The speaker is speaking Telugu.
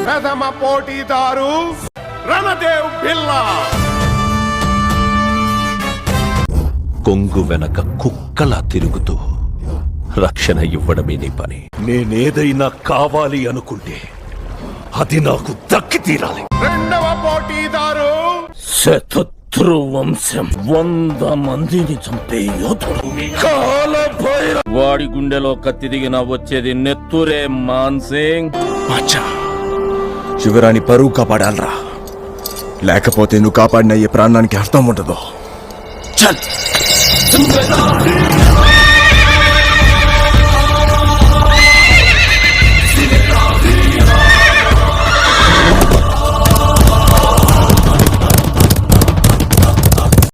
ప్రథమ పోటీదారు రణదేవ్ బిల్లా. కొంగు వెనక కుక్కలా తిరుగుతూ రక్షణ ఇవ్వడమే నీ పని. నేనేదైనా కావాలి అనుకుంటే అది నాకు దక్కి తీరాలి. రెండవ పోటీదారు శతృ వంశం 100 మందిని చంపే యోధుడు కాలభైరవ. వాడి గుండెలో కత్తి దిగిన వచ్చేది నెత్తురే మాన్సింగ్. శివరాణి పరువు కాపాడాలరా, లేకపోతే నువ్వు కాపాడిన ఈ ప్రాణానికి అర్థం ఉండదు. చల్.